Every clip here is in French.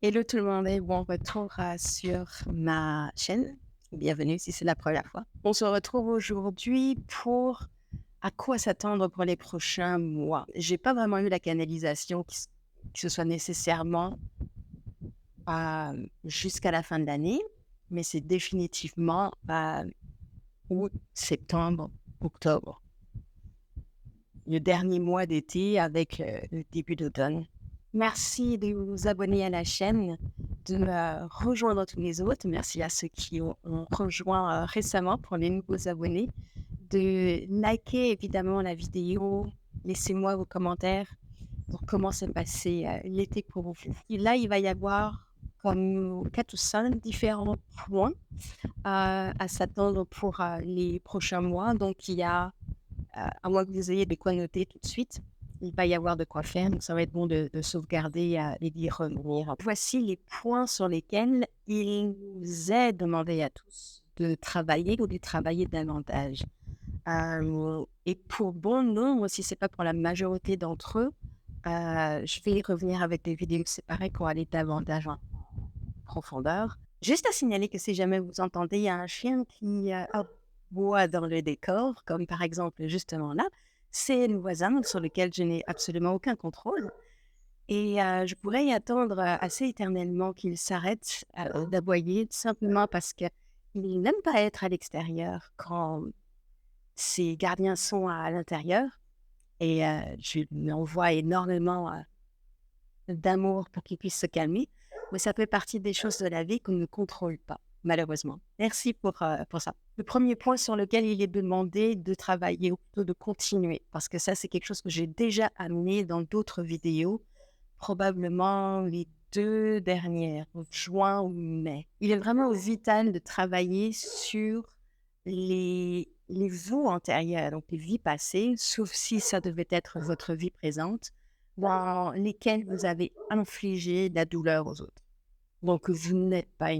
Hello tout le monde et bon retour sur ma chaîne. Bienvenue si c'est la première fois. On se retrouve aujourd'hui pour à quoi s'attendre pour les prochains mois. J'ai pas vraiment eu la canalisation que ce soit nécessairement jusqu'à la fin de l'année, mais c'est définitivement août, septembre, octobre, le dernier mois d'été avec le début d'automne. Merci de vous abonner à la chaîne, de rejoindre tous les autres. Merci à ceux qui ont rejoint récemment pour les nouveaux abonnés. De liker évidemment la vidéo. Laissez-moi vos commentaires pour comment s'est passé l'été pour vous. Et là, il va y avoir comme 4 ou 5 différents points à s'attendre pour les prochains mois. Donc, il y a, à moins que vous ayez de quoi noter tout de suite, il va y avoir de quoi faire, donc ça va être bon de sauvegarder et d'y revenir. Voici les points sur lesquels il nous est demandé à tous de travailler ou de travailler davantage. Et pour bon nombre, si ce n'est pas pour la majorité d'entre eux, je vais y revenir avec des vidéos séparées pour aller davantage en profondeur. Juste à signaler que si jamais vous entendez, il y a un chien qui aboie dans le décor, comme par exemple justement là, c'est le voisin sur lequel je n'ai absolument aucun contrôle. Et je pourrais y attendre assez éternellement qu'il s'arrête d'aboyer, tout simplement parce qu'il n'aime pas être à l'extérieur quand ses gardiens sont à l'intérieur. Et je lui envoie énormément d'amour pour qu'il puisse se calmer. Mais ça fait partie des choses de la vie qu'on ne contrôle pas, malheureusement. Merci pour ça. Le premier point sur lequel il est demandé de travailler, ou plutôt de continuer, parce que ça, c'est quelque chose que j'ai déjà amené dans d'autres vidéos, probablement les 2 dernières, juin ou mai. Il est vraiment vital de travailler sur les vous antérieures, donc les vies passées, sauf si ça devait être votre vie présente, dans lesquelles vous avez infligé de la douleur aux autres. Donc, vous n'êtes pas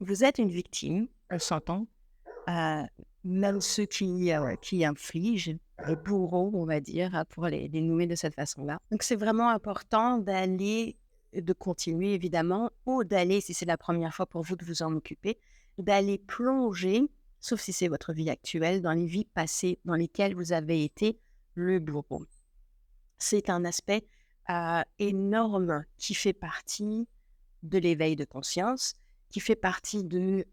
vous êtes une victime, on s'entend, euh, même ceux qui infligent, les bourreaux, on va dire, pour les nommer de cette façon-là. Donc, c'est vraiment important de continuer évidemment, ou d'aller, si c'est la première fois pour vous de vous en occuper, d'aller plonger, sauf si c'est votre vie actuelle, dans les vies passées dans lesquelles vous avez été le bourreau. C'est un aspect énorme qui fait partie de l'éveil de conscience, qui fait partie de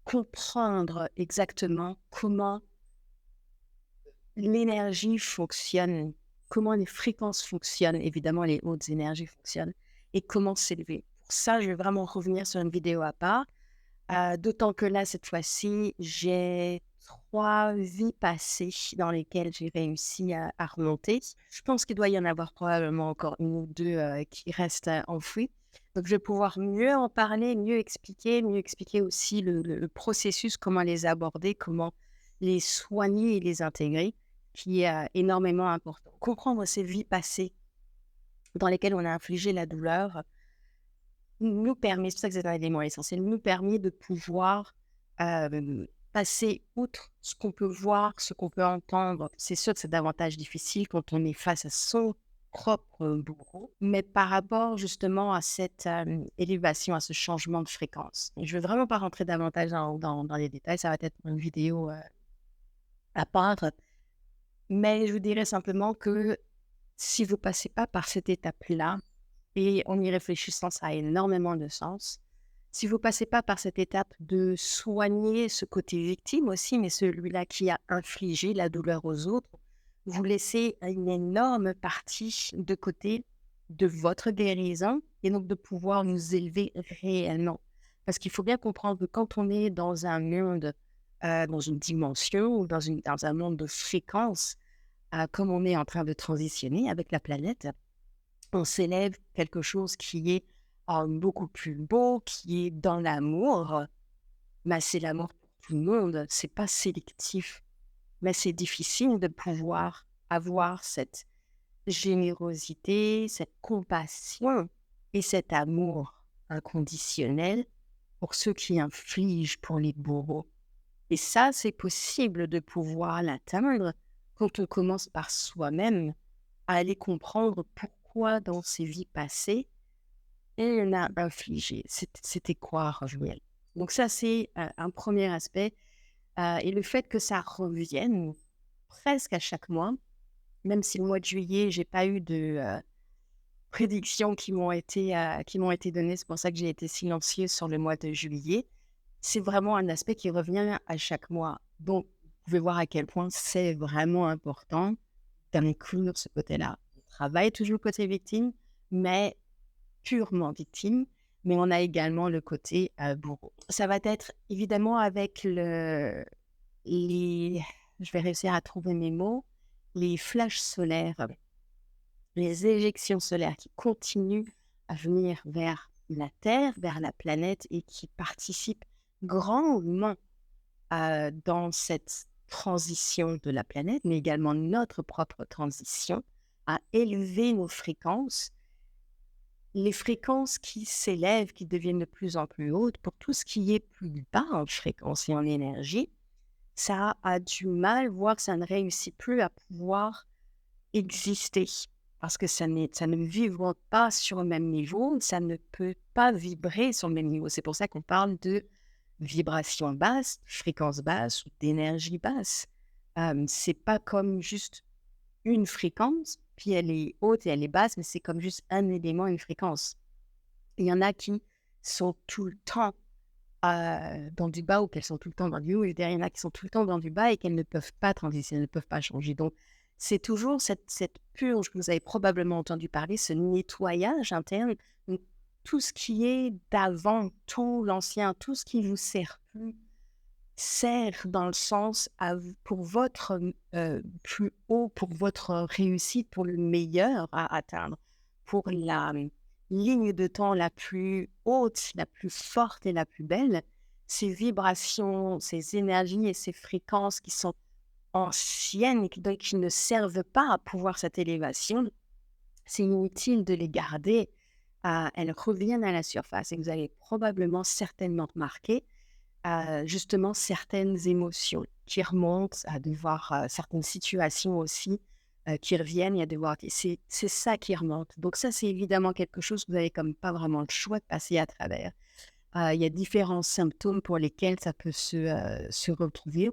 comprendre exactement comment l'énergie fonctionne, comment les fréquences fonctionnent, évidemment les hautes énergies fonctionnent, et comment s'élever. Pour ça, je vais vraiment revenir sur une vidéo à part, d'autant que là, cette fois-ci, j'ai 3 vies passées dans lesquelles j'ai réussi à remonter. Je pense qu'il doit y en avoir probablement encore 1 ou 2 qui restent enfouies. Donc, je vais pouvoir mieux en parler, mieux expliquer aussi le processus, comment les aborder, comment les soigner et les intégrer, qui est énormément important. Comprendre ces vies passées dans lesquelles on a infligé la douleur nous permet, c'est pour ça que c'est un élément essentiel, nous permet de pouvoir passer outre ce qu'on peut voir, ce qu'on peut entendre. C'est sûr que c'est davantage difficile quand on est face à son propre bourreau, mais par rapport justement à cette élévation, à ce changement de fréquence. Et je ne vais vraiment pas rentrer davantage dans les détails, ça va être une vidéo à part, mais je vous dirais simplement que si vous ne passez pas par cette étape-là, et en y réfléchissant, ça a énormément de sens. Si vous ne passez pas par cette étape de soigner ce côté victime aussi, mais celui-là qui a infligé la douleur aux autres, vous laissez une énorme partie de côté de votre guérison et donc de pouvoir nous élever réellement. Parce qu'il faut bien comprendre que quand on est dans un monde, dans une dimension ou dans un monde de fréquences, comme on est en train de transitionner avec la planète, on s'élève quelque chose qui est beaucoup plus beau, qui est dans l'amour. Mais c'est l'amour pour tout le monde, c'est pas sélectif. Mais c'est difficile de pouvoir avoir cette générosité, cette compassion et cet amour inconditionnel pour ceux qui infligent, pour les bourreaux. Et ça, c'est possible de pouvoir l'atteindre quand on commence par soi-même à aller comprendre pourquoi dans ses vies passées, et on a infligé. C'était quoi revenir? Donc ça, c'est un premier aspect. Et le fait que ça revienne presque à chaque mois, même si le mois de juillet, j'ai pas eu de prédictions qui m'ont été données. C'est pour ça que j'ai été silencieuse sur le mois de juillet. C'est vraiment un aspect qui revient à chaque mois. Donc, vous pouvez voir à quel point c'est vraiment important d'inclure ce côté-là. On travaille toujours côté victime, mais purement victime. Mais on a également le côté bourreau. Ça va être évidemment avec les... Je vais réussir à trouver mes mots. Les flashs solaires, les éjections solaires qui continuent à venir vers la Terre, vers la planète et qui participent grandement dans cette transition de la planète, mais également notre propre transition, à élever nos fréquences, les fréquences qui s'élèvent, qui deviennent de plus en plus hautes, pour tout ce qui est plus bas en fréquence et en énergie, ça a du mal, voire ça ne réussit plus à pouvoir exister. Parce que ça ne vibre pas sur le même niveau, ça ne peut pas vibrer sur le même niveau. C'est pour ça qu'on parle de vibration basse, fréquence basse ou d'énergie basse. C'est pas comme juste une fréquence, puis elle est haute et elle est basse, mais c'est comme juste un élément, une fréquence. Il y en a qui sont tout le temps dans du bas ou qu'elles sont tout le temps dans du haut, et il y en a qui sont tout le temps dans du bas et qu'elles ne peuvent pas transitionner, ne peuvent pas changer. Donc, c'est toujours cette purge que vous avez probablement entendu parler, ce nettoyage interne. Donc, tout ce qui est d'avant, tout l'ancien, tout ce qui vous sert plus, sert dans le sens pour votre plus haut, pour votre réussite, pour le meilleur à atteindre, pour la ligne de temps la plus haute, la plus forte et la plus belle, ces vibrations, ces énergies et ces fréquences qui sont anciennes et donc qui ne servent pas à pouvoir cette élévation, c'est inutile de les garder. Elles reviennent à la surface et vous allez probablement certainement remarquer justement certaines émotions qui remontent, à devoir certaines situations aussi qui reviennent et à devoir... C'est ça qui remonte. Donc ça, c'est évidemment quelque chose que vous n'avez comme pas vraiment le choix de passer à travers. Il y a différents symptômes pour lesquels ça peut se retrouver.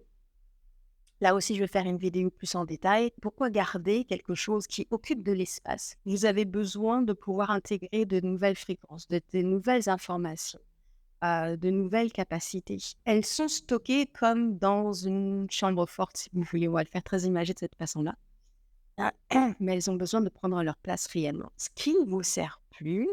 Là aussi, je vais faire une vidéo plus en détail. Pourquoi garder quelque chose qui occupe de l'espace? Vous avez besoin de pouvoir intégrer de nouvelles fréquences, de nouvelles informations, de nouvelles capacités. Elles sont stockées comme dans une chambre forte, si vous voulez. On va le faire très imagé de cette façon-là. Mais elles ont besoin de prendre leur place réellement. Ce qui ne vous sert plus,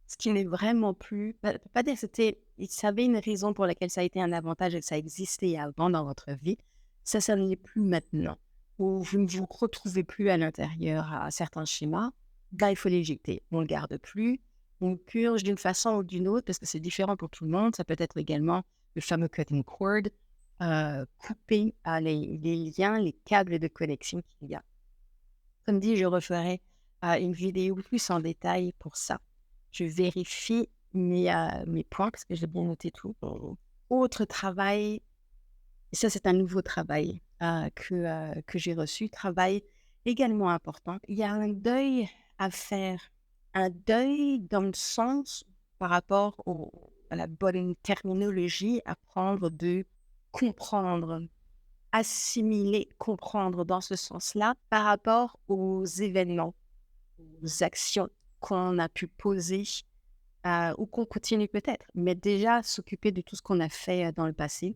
ce qui n'est vraiment plus... Je ne peux pas dire que c'était... Ça avait une raison pour laquelle ça a été un avantage et que ça existait avant dans votre vie. Ça ne l'est plus maintenant. Ou vous ne vous retrouvez plus à l'intérieur à certains schémas. Là, il faut l'éjecter. On ne le garde plus. On purge d'une façon ou d'une autre parce que c'est différent pour tout le monde. Ça peut être également le fameux cutting cord, couper les liens, les câbles de connexion qu'il y a. Comme dit, je referai une vidéo plus en détail pour ça. Je vérifie mes points parce que j'ai bien noté tout. Autre travail, et ça c'est un nouveau travail que j'ai reçu, travail également important. Il y a un deuil à faire, un deuil dans le sens par rapport à la bonne terminologie, apprendre de comprendre, assimiler, comprendre dans ce sens-là par rapport aux événements, aux actions qu'on a pu poser ou qu'on continue peut-être, mais déjà s'occuper de tout ce qu'on a fait dans le passé.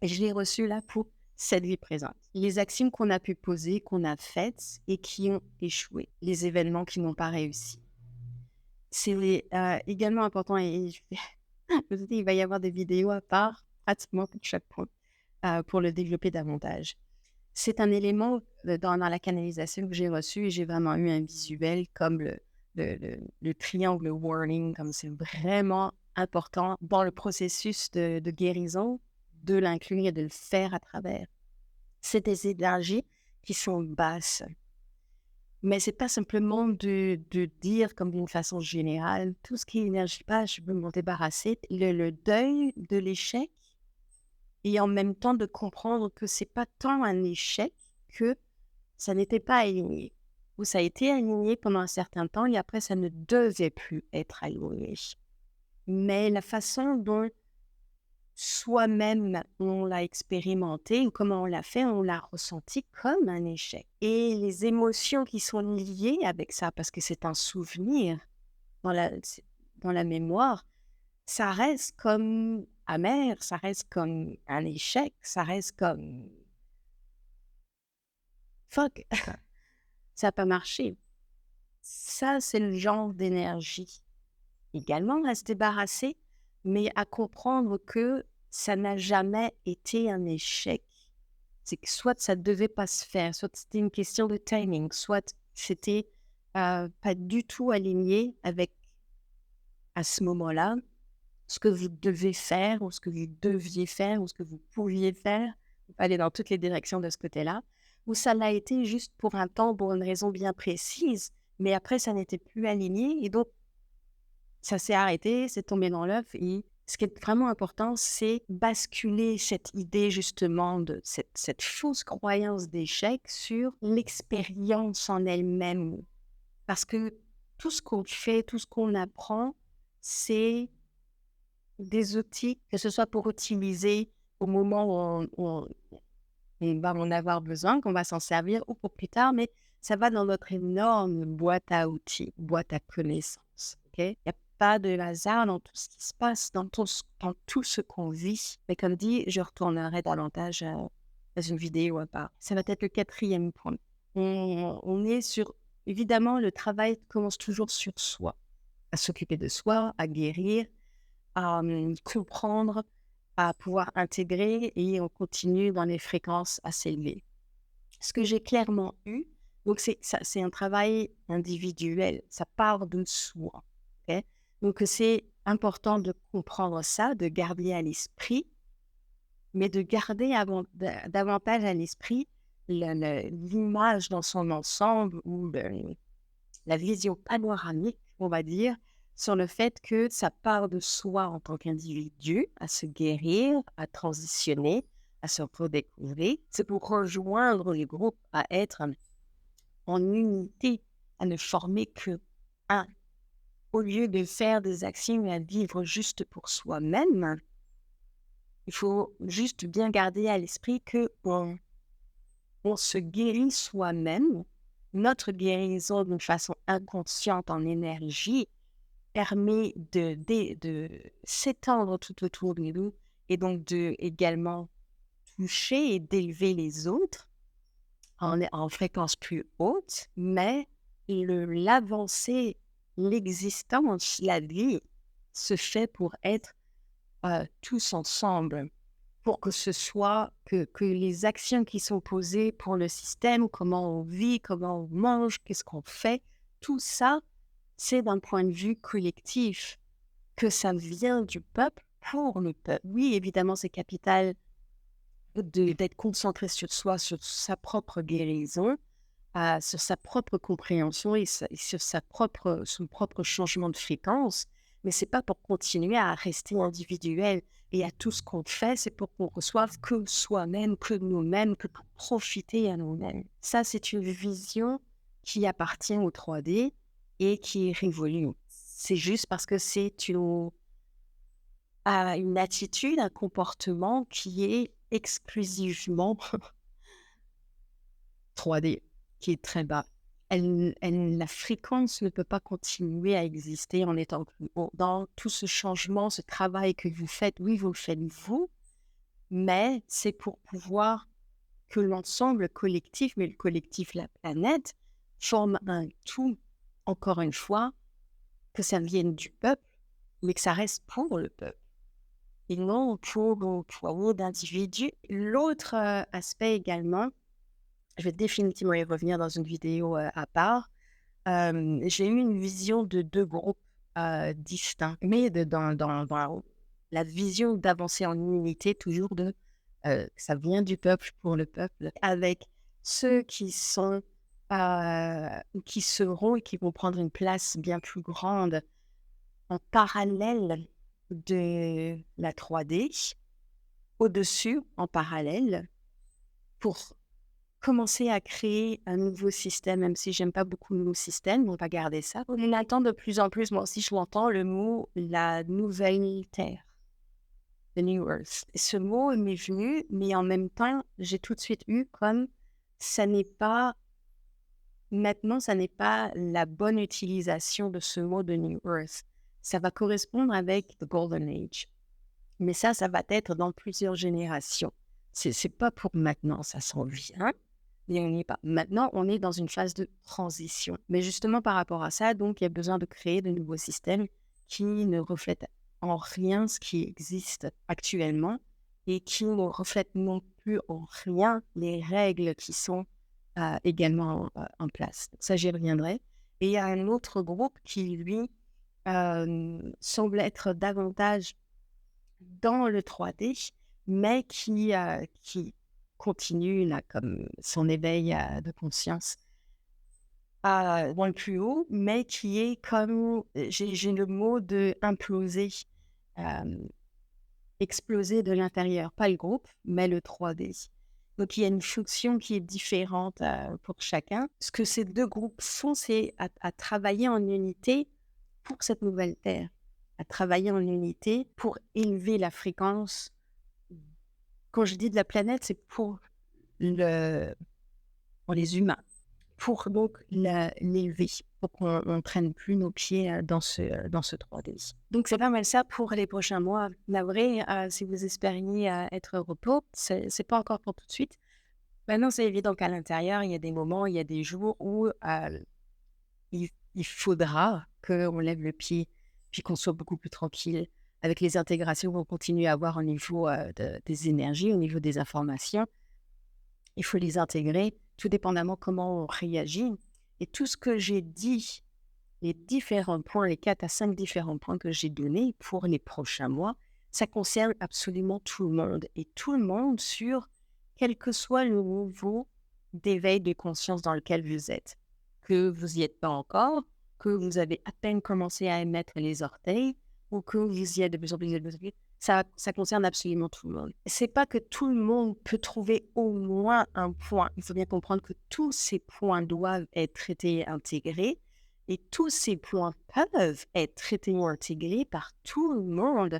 Et je l'ai reçu là pour cette vie présente. Les actions qu'on a pu poser, qu'on a faites et qui ont échoué, les événements qui n'ont pas réussi. C'est également important et je vous dis, il va y avoir des vidéos à part pratiquement pour chaque point pour le développer davantage. C'est un élément dans la canalisation que j'ai reçu et j'ai vraiment eu un visuel comme le triangle warning, comme c'est vraiment important dans le processus de guérison, de l'inclure et de le faire à travers. C'est des énergies qui sont basses. Mais ce n'est pas simplement de dire comme d'une façon générale, tout ce qui est énergie basse, je veux m'en débarrasser. Le deuil de l'échec et en même temps de comprendre que ce n'est pas tant un échec que ça n'était pas aligné. où ça a été aligné pendant un certain temps et après ça ne devait plus être aligné. Mais la façon dont soi-même on l'a expérimenté ou comment on l'a fait, on l'a ressenti comme un échec. Et les émotions qui sont liées avec ça, parce que c'est un souvenir dans la mémoire, ça reste comme amer, ça reste comme un échec, ça reste comme fuck, ça n'a pas marché. Ça, c'est le genre d'énergie. Également à se débarrasser, mais à comprendre que ça n'a jamais été un échec. C'est que soit ça ne devait pas se faire, soit c'était une question de timing, soit c'était pas du tout aligné avec, à ce moment-là, ce que vous devez faire ou ce que vous deviez faire ou ce que vous pouviez faire. Vous pouvez aller dans toutes les directions de ce côté-là. Ou ça l'a été juste pour un temps, pour une raison bien précise, mais après, ça n'était plus aligné et donc ça s'est arrêté, c'est tombé dans l'œuf et ce qui est vraiment important, c'est basculer cette idée justement de cette fausse croyance d'échec sur l'expérience en elle-même. Parce que tout ce qu'on fait, tout ce qu'on apprend, c'est des outils, que ce soit pour utiliser au moment où on va en avoir besoin, qu'on va s'en servir ou pour plus tard, mais ça va dans notre énorme boîte à outils, boîte à connaissances. Il n'y a pas de hasard dans tout ce qui se passe, dans tout ce qu'on vit. Mais comme dit, je retournerai davantage dans une vidéo à part. Ça va être le 4e point. On est sur... Évidemment, le travail commence toujours sur soi, à s'occuper de soi, à guérir, à comprendre, à pouvoir intégrer et on continue dans les fréquences assez élevées. Ce que j'ai clairement eu, donc c'est un travail individuel, ça part de soi. Ok. Donc c'est important de comprendre ça, de garder à l'esprit, mais de garder davantage à l'esprit l'image dans son ensemble ou la vision panoramique, on va dire, sur le fait que ça part de soi en tant qu'individu, à se guérir, à transitionner, à se redécouvrir. C'est pour rejoindre les groupes, à être en unité, à ne former que un. Au lieu de faire des actions et à vivre juste pour soi-même, il faut juste bien garder à l'esprit que on se guérit soi-même. Notre guérison d'une façon inconsciente en énergie permet de s'étendre tout autour de nous et donc de également toucher et d'élever les autres en fréquence plus haute, mais l'avancée, l'existence, la vie se fait pour être tous ensemble, pour que ce soit que les actions qui sont posées pour le système, comment on vit, comment on mange, qu'est-ce qu'on fait, tout ça, c'est d'un point de vue collectif, que ça vient du peuple pour le peuple. Oui, évidemment, c'est capital d'être concentré sur soi, sur sa propre guérison, sur sa propre compréhension et sur son propre changement de fréquence. Mais c'est pas pour continuer à rester individuel et à tout ce qu'on fait, c'est pour qu'on reçoive que soi-même, que nous-mêmes, que pour profiter à nous-mêmes. Ça, c'est une vision qui appartient au 3D et qui est révolue. C'est juste parce que c'est une attitude, un comportement qui est exclusivement 3D, qui est très bas. La fréquence ne peut pas continuer à exister en étant plus haut. Dans tout ce changement, ce travail que vous faites, oui, vous le faites vous, mais c'est pour pouvoir que l'ensemble collectif, mais le collectif, la planète, forme un tout, encore une fois, que ça vienne du peuple, mais que ça reste pour le peuple. Et non pour poids d'individus. L'autre aspect également, je vais définitivement y revenir dans une vidéo à part. J'ai eu une vision de 2 groupes distincts, mais dans la vision d'avancer en unité, toujours ça vient du peuple pour le peuple, avec ceux qui sont, qui seront et qui vont prendre une place bien plus grande en parallèle de la 3D, au-dessus, en parallèle, pour commencer à créer un nouveau système, même si j'aime pas beaucoup le mot système, on va garder ça. On entend de plus en plus, moi aussi je l'entends, le mot la nouvelle terre, the new earth. Ce mot m'est venu, mais en même temps, j'ai tout de suite eu comme ça n'est pas maintenant, ça n'est pas la bonne utilisation de ce mot de new earth. Ça va correspondre avec the golden age. Mais ça va être dans plusieurs générations. C'est pas pour maintenant, ça s'en vient. Et on n'y est pas. Maintenant, on est dans une phase de transition. Mais justement, par rapport à ça, donc, il y a besoin de créer de nouveaux systèmes qui ne reflètent en rien ce qui existe actuellement et qui ne reflètent non plus en rien les règles qui sont également en place. Donc ça, j'y reviendrai. Et il y a un autre groupe qui, lui, semble être davantage dans le 3D, mais qui continue là, comme son éveil de conscience dans le plus haut, mais qui est comme, j'ai le mot de imploser, euh, exploser de l'intérieur, pas le groupe, mais le 3D. Donc il y a une fonction qui est différente pour chacun. Ce que ces deux groupes font, c'est à travailler en unité pour cette nouvelle Terre, à travailler en unité pour élever la fréquence. Quand je dis de la planète, c'est pour les humains, pour donc l'élever, pour qu'on ne traîne plus nos pieds dans ce 3D. Donc c'est pas mal ça pour les prochains mois. Navré, si vous espériez être au repos, c'est pas encore pour tout de suite. Maintenant, c'est évident qu'à l'intérieur, il y a des moments, il y a des jours où il faudra qu'on lève le pied, puis qu'on soit beaucoup plus tranquille avec les intégrations qu'on continue à avoir au niveau des énergies, au niveau des informations. Il faut les intégrer, tout dépendamment comment on réagit. Et tout ce que j'ai dit, les différents points, les 4 à 5 différents points que j'ai donnés pour les prochains mois, ça concerne absolument tout le monde. Et tout le monde sur quel que soit le niveau d'éveil de conscience dans lequel vous êtes. Que vous n'y êtes pas encore, que vous avez à peine commencé à émettre les orteils, ou que vous y êtes de plus en plus, ça concerne absolument tout le monde. C'est pas que tout le monde peut trouver au moins un point. Il faut bien comprendre que tous ces points doivent être traités et intégrés, et tous ces points peuvent être traités ou intégrés par tout le monde,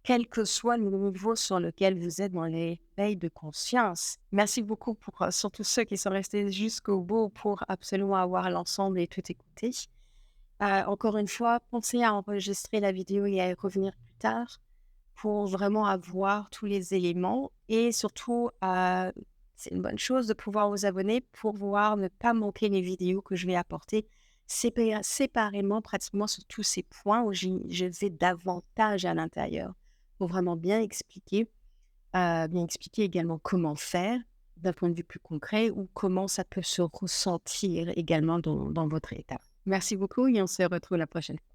quel que soit le niveau sur lequel vous êtes dans l'éveil de conscience. Merci beaucoup pour surtout ceux qui sont restés jusqu'au bout pour absolument avoir l'ensemble et tout écouter. Encore une fois, pensez à enregistrer la vidéo et à y revenir plus tard pour vraiment avoir tous les éléments et surtout, c'est une bonne chose de pouvoir vous abonner pour pouvoir ne pas manquer les vidéos que je vais apporter séparément pratiquement sur tous ces points où je vais davantage à l'intérieur pour vraiment bien expliquer également comment faire d'un point de vue plus concret ou comment ça peut se ressentir également dans votre état. Merci beaucoup et on se retrouve la prochaine fois.